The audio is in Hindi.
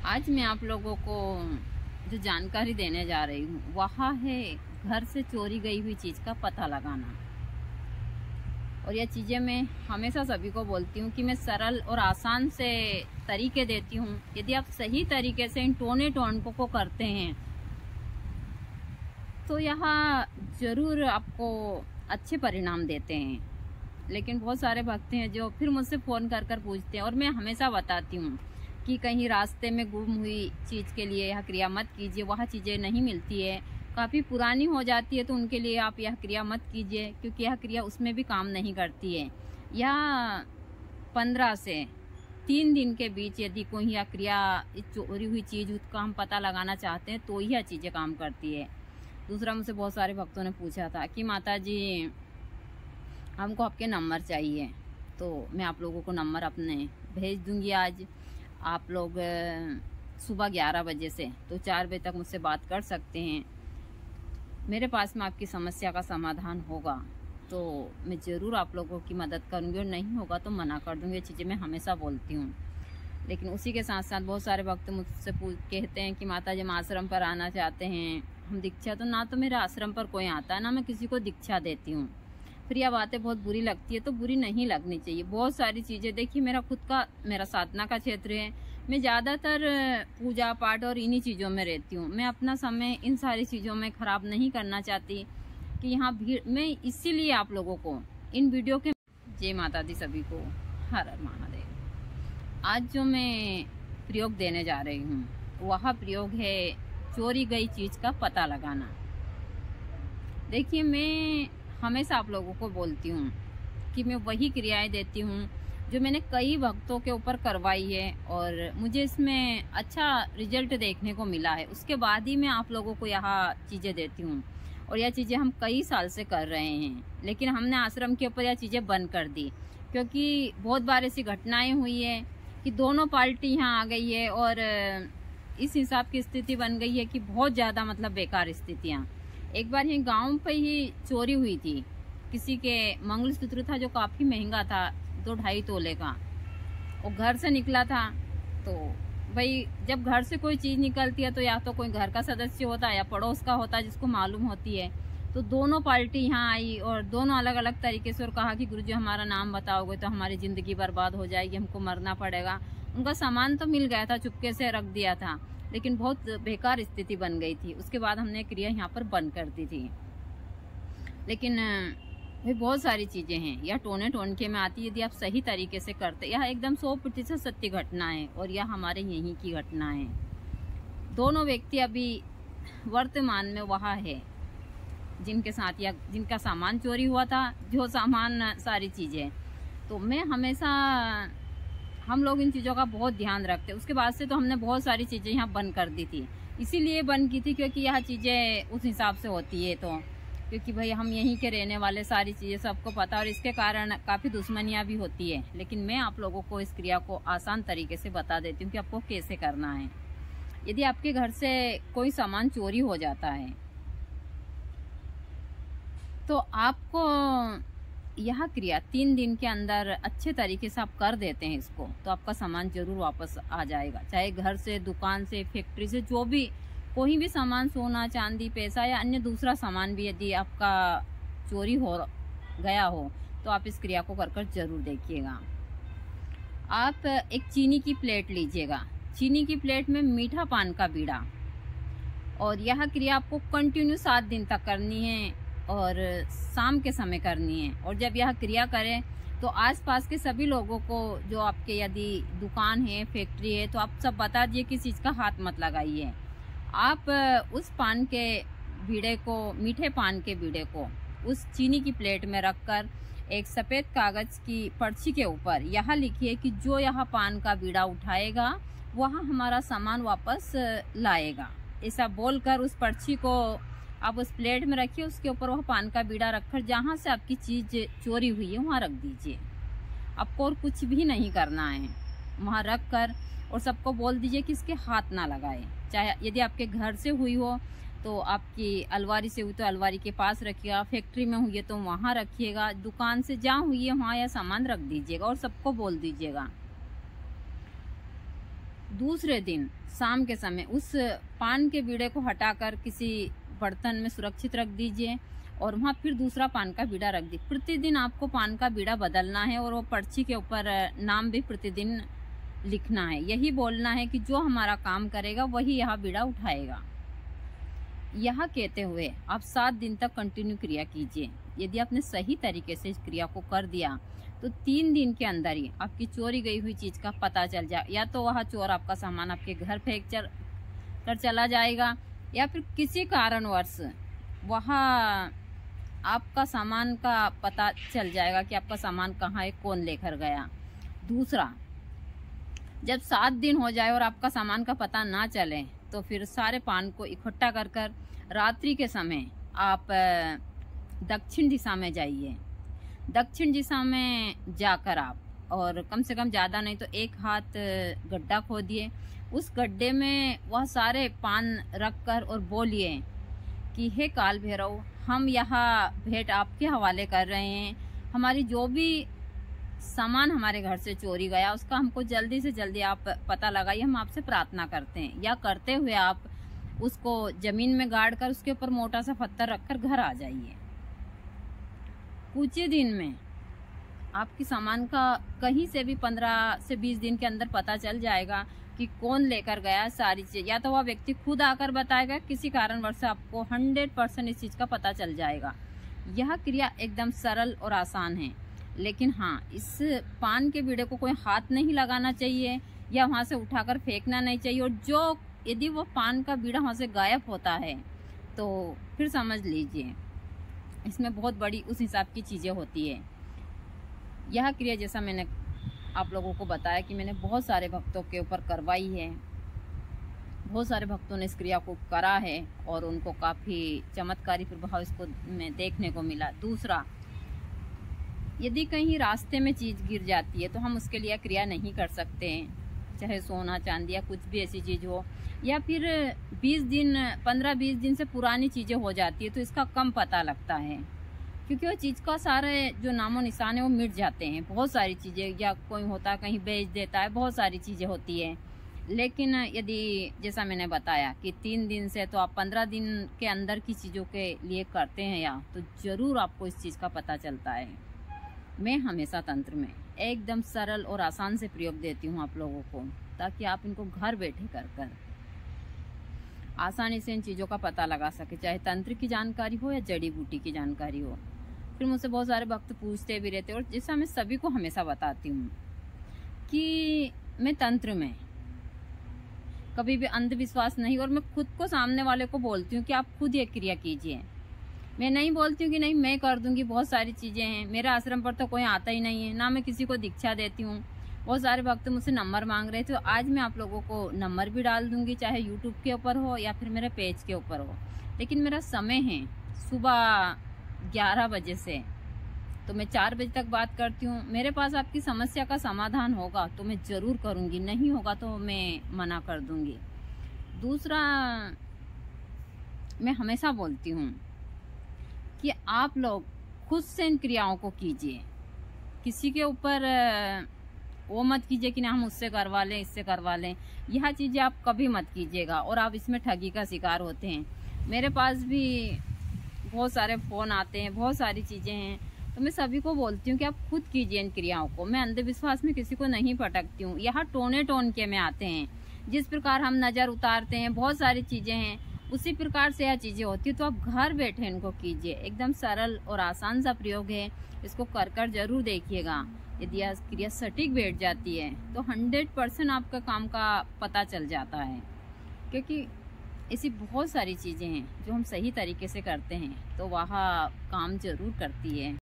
आज मैं आप लोगों को जो जानकारी देने जा रही हूँ वह है घर से चोरी गई हुई चीज़ का पता लगाना। और यह चीज़ें मैं हमेशा सभी को बोलती हूँ कि मैं सरल और आसान से तरीके देती हूँ। यदि आप सही तरीके से इन टोने टोनकों को करते हैं तो यह ज़रूर आपको अच्छे परिणाम देते हैं। लेकिन बहुत सारे भक्त हैं जो फिर मुझसे फ़ोन कर कर पूछते हैं, और मैं हमेशा बताती हूँ कि कहीं रास्ते में गुम हुई चीज़ के लिए यह क्रिया मत कीजिए, वह चीज़ें नहीं मिलती है। काफ़ी पुरानी हो जाती है तो उनके लिए आप यह क्रिया मत कीजिए, क्योंकि यह क्रिया उसमें भी काम नहीं करती है। यह 15 से 3 दिन के बीच यदि कोई यह क्रिया चोरी हुई चीज़ उसका हम पता लगाना चाहते हैं तो यह चीज़ें काम करती है। दूसरा, मुझसे बहुत सारे भक्तों ने पूछा था कि माता जी हमको आपके नंबर चाहिए, तो मैं आप लोगों को नंबर अपने भेज दूंगी। आज आप लोग सुबह 11 बजे से तो 4 बजे तक मुझसे बात कर सकते हैं। मेरे पास में आपकी समस्या का समाधान होगा तो मैं ज़रूर आप लोगों की मदद करूंगी, और नहीं होगा तो मना कर दूंगी। ये चीज़ें मैं हमेशा बोलती हूँ। लेकिन उसी के साथ साथ बहुत सारे भक्त मुझसे कहते हैं कि माता जी हम आश्रम पर आना चाहते हैं, हम दीक्षा, तो ना तो मेरे आश्रम पर कोई आता है ना मैं किसी को दीक्षा देती हूँ। फिर यह बातें बहुत बुरी लगती है, तो बुरी नहीं लगनी चाहिए। बहुत सारी चीज़ें देखिए, मेरा साधना का क्षेत्र है। मैं ज़्यादातर पूजा पाठ और इन्हीं चीज़ों में रहती हूँ। मैं अपना समय इन सारी चीज़ों में ख़राब नहीं करना चाहती कि यहाँ भीड़, मैं इसीलिए आप लोगों को इन वीडियो के जय माता दी सभी को, हर हर महादेव। आज जो मैं प्रयोग देने जा रही हूँ वह प्रयोग है चोरी गई चीज़ का पता लगाना। देखिए, मैं हमेशा आप लोगों को बोलती हूँ कि मैं वही क्रियाएं देती हूँ जो मैंने कई भक्तों के ऊपर करवाई है और मुझे इसमें अच्छा रिजल्ट देखने को मिला है। उसके बाद ही मैं आप लोगों को यह चीज़ें देती हूँ, और यह चीज़ें हम कई साल से कर रहे हैं। लेकिन हमने आश्रम के ऊपर यह चीज़ें बंद कर दी, क्योंकि बहुत बार ऐसी घटनाएं हुई है कि दोनों पार्टी यहाँ आ गई है और इस हिसाब की स्थिति बन गई है कि बहुत ज़्यादा मतलब बेकार स्थितियाँ। एक बार यही गांव पे ही चोरी हुई थी। किसी के मंगलसूत्र था जो काफ़ी महंगा था, 2-2.5 तोले का। वो घर से निकला था, तो भाई जब घर से कोई चीज़ निकलती है तो या तो कोई घर का सदस्य होता है या पड़ोस का होता है जिसको मालूम होती है। तो दोनों पार्टी यहाँ आई और दोनों अलग अलग तरीके से, और कहा कि गुरुजी हमारा नाम बताओगे तो हमारी ज़िंदगी बर्बाद हो जाएगी, हमको मरना पड़ेगा। उनका सामान तो मिल गया था, चुपके से रख दिया था, लेकिन बहुत बेकार स्थिति बन गई थी। उसके बाद हमने क्रिया यहाँ पर बंद कर दी थी। लेकिन भाई बहुत सारी चीज़ें हैं, यह टोने टोनके में आती है। यदि आप सही तरीके से करते, यह एकदम 100% सत्य घटना है, और यह हमारे यहीं की घटना है। दोनों व्यक्ति अभी वर्तमान में वहाँ है जिनके साथ या जिनका सामान चोरी हुआ था, जो सामान सारी चीज़ें। तो मैं हमेशा, हम लोग इन चीज़ों का बहुत ध्यान रखते हैं। उसके बाद से तो हमने बहुत सारी चीज़ें यहाँ बंद कर दी थी। इसीलिए बंद की थी क्योंकि यह चीज़ें उस हिसाब से होती है, तो क्योंकि भाई हम यहीं के रहने वाले, सारी चीज़ें सबको पता, और इसके कारण काफ़ी दुश्मनियाँ भी होती है। लेकिन मैं आप लोगों को इस क्रिया को आसान तरीके से बता देती हूँ कि आपको कैसे करना है। यदि आपके घर से कोई सामान चोरी हो जाता है तो आपको यह क्रिया 3 दिन के अंदर अच्छे तरीके से आप कर देते हैं इसको, तो आपका सामान जरूर वापस आ जाएगा। चाहे घर से, दुकान से, फैक्ट्री से, जो भी कोई भी सामान, सोना चांदी, पैसा या अन्य दूसरा सामान भी यदि आपका चोरी हो गया हो तो आप इस क्रिया को कर कर जरूर देखिएगा। आप एक चीनी की प्लेट लीजिएगा। चीनी की प्लेट में मीठा पान का बीड़ा, और यह क्रिया आपको कंटिन्यू 7 दिन तक करनी है और शाम के समय करनी है। और जब यह क्रिया करें तो आसपास के सभी लोगों को, जो आपके यदि दुकान है, फैक्ट्री है, तो आप सब बता दिए किस चीज़ का हाथ मत लगाइए। आप उस पान के बीड़े को, मीठे पान के बीड़े को उस चीनी की प्लेट में रखकर एक सफ़ेद कागज़ की पर्ची के ऊपर यह लिखिए कि जो यह पान का बीड़ा उठाएगा वह हमारा सामान वापस लाएगा। ऐसा बोलकर उस पर्ची को आप उस प्लेट में रखिए। उसके ऊपर वह पान का बीड़ा रखकर जहाँ से आपकी चीज़ चोरी हुई है वहाँ रख दीजिए। आपको और कुछ भी नहीं करना है, वहाँ रख कर और सबको बोल दीजिए कि इसके हाथ ना लगाए। चाहे यदि आपके घर से हुई हो तो आपकी अलमारी से हुई तो अलमारी के पास रखिएगा, फैक्ट्री में हुई है तो वहाँ रखिएगा, दुकान से जहाँ हुई है वहाँ यह सामान रख दीजिएगा और सबको बोल दीजिएगा। दूसरे दिन शाम के समय उस पान के बीड़े को हटाकर किसी बर्तन में सुरक्षित रख दीजिए और वहाँ फिर दूसरा पान का बीड़ा रख दीजिए। प्रतिदिन आपको पान का बीड़ा बदलना है और वो पर्ची के ऊपर नाम भी प्रतिदिन लिखना है। यही बोलना है कि जो हमारा काम करेगा वही यह बीड़ा उठाएगा। यह कहते हुए आप 7 दिन तक कंटिन्यू क्रिया कीजिए। यदि आपने सही तरीके से इस क्रिया को कर दिया तो 3 दिन के अंदर ही आपकी चोरी गई हुई चीज का पता चल जाए। या तो वह चोर आपका सामान आपके घर फेंक कर चला जाएगा या फिर किसी कारणवश वह आपका सामान का पता चल जाएगा कि आपका सामान कहाँ है, कौन लेकर गया। दूसरा, जब 7 दिन हो जाए और आपका सामान का पता ना चले तो फिर सारे पान को इकट्ठा कर रात्रि के समय आप दक्षिण दिशा में जाइए। दक्षिण दिशा में जाकर आप और कम से कम ज़्यादा नहीं तो 1 हाथ गड्ढा खोदिए। उस गड्ढे में वह सारे पान रखकर और बोलिए कि हे काल भैरव, हम यहाँ भेंट आपके हवाले कर रहे हैं। हमारी जो भी सामान हमारे घर से चोरी गया उसका हमको जल्दी से जल्दी आप पता लगाइए, हम आपसे प्रार्थना करते हैं। या करते हुए आप उसको जमीन में गाड़ कर उसके ऊपर मोटा सा पत्थर रखकर घर आ जाइए। कुछ ही दिन में आपकी सामान का कहीं से भी 15 से 20 दिन के अंदर पता चल जाएगा कि कौन लेकर गया सारी चीज। या तो वह व्यक्ति खुद आकर बताएगा, किसी कारणवश आपको 100% इस चीज का पता चल जाएगा। यह क्रिया एकदम सरल और आसान है, लेकिन हाँ, इस पान के बीड़े को कोई हाथ नहीं लगाना चाहिए या वहां से उठाकर फेंकना नहीं चाहिए। और जो यदि वो पान का बीड़ा वहां से गायब होता है तो फिर समझ लीजिए इसमें बहुत बड़ी उस हिसाब की चीजें होती है। यह क्रिया जैसा मैंने आप लोगों को बताया कि मैंने बहुत सारे भक्तों के ऊपर करवाई है, बहुत सारे भक्तों ने इस क्रिया को करा है और उनको काफ़ी चमत्कारी प्रभाव इसको में देखने को मिला। दूसरा, यदि कहीं रास्ते में चीज़ गिर जाती है तो हम उसके लिए क्रिया नहीं कर सकते हैं, चाहे सोना चांदी या कुछ भी ऐसी चीज़ हो। या फिर 15-20 दिन से पुरानी चीज़ें हो जाती है तो इसका कम पता लगता है, क्योंकि वो चीज़ का सारे जो नामो निशान है वो मिट जाते हैं। बहुत सारी चीज़ें, या कोई होता है कहीं बेच देता है, बहुत सारी चीज़ें होती है। लेकिन यदि जैसा मैंने बताया कि 3 दिन से तो आप 15 दिन के अंदर की चीज़ों के लिए करते हैं या तो ज़रूर आपको इस चीज़ का पता चलता है। मैं हमेशा तंत्र में एकदम सरल और आसान से प्रयोग देती हूँ आप लोगों को, ताकि आप इनको घर बैठे कर आसानी से इन चीज़ों का पता लगा सके, चाहे तंत्र की जानकारी हो या जड़ी बूटी की जानकारी हो। फिर मुझसे बहुत सारे भक्त पूछते भी रहते हैं, और जैसा मैं सभी को हमेशा बताती हूँ कि मैं तंत्र में कभी भी अंधविश्वास नहीं, और मैं खुद को सामने वाले को बोलती हूँ कि आप खुद ये क्रिया कीजिए। मैं नहीं बोलती हूँ कि नहीं मैं कर दूंगी, बहुत सारी चीज़ें हैं, मेरे आश्रम पर तो कोई आता ही नहीं है, ना मैं किसी को दीक्षा देती हूँ। बहुत सारे भक्त मुझसे नंबर मांग रहे थे, तो आज मैं आप लोगों को नंबर भी डाल दूंगी, चाहे यूट्यूब के ऊपर हो या फिर मेरे पेज के ऊपर हो। लेकिन मेरा समय है सुबह 11 बजे से, तो मैं 4 बजे तक बात करती हूँ। मेरे पास आपकी समस्या का समाधान होगा तो मैं ज़रूर करूँगी, नहीं होगा तो मैं मना कर दूँगी। दूसरा, मैं हमेशा बोलती हूँ कि आप लोग खुद से इन क्रियाओं को कीजिए। किसी के ऊपर वो मत कीजिए कि ना हम उससे करवा लें, इससे करवा लें। यह चीज़ें आप कभी मत कीजिएगा और आप इसमें ठगी का शिकार होते हैं। मेरे पास भी बहुत सारे फ़ोन आते हैं, बहुत सारी चीज़ें हैं, तो मैं सभी को बोलती हूँ कि आप खुद कीजिए इन क्रियाओं को। मैं अंधविश्वास में किसी को नहीं पटकती हूँ। यहाँ टोने टोन के में आते हैं, जिस प्रकार हम नज़र उतारते हैं, बहुत सारी चीज़ें हैं, उसी प्रकार से यह चीज़ें होती है। तो आप घर बैठे इनको कीजिए, एकदम सरल और आसान सा प्रयोग है, इसको कर जरूर देखिएगा। यदि यह क्रिया सटीक बैठ जाती है तो 100% आपका काम का पता चल जाता है, क्योंकि ऐसी बहुत सारी चीज़ें हैं जो हम सही तरीके से करते हैं तो वह काम जरूर करती है।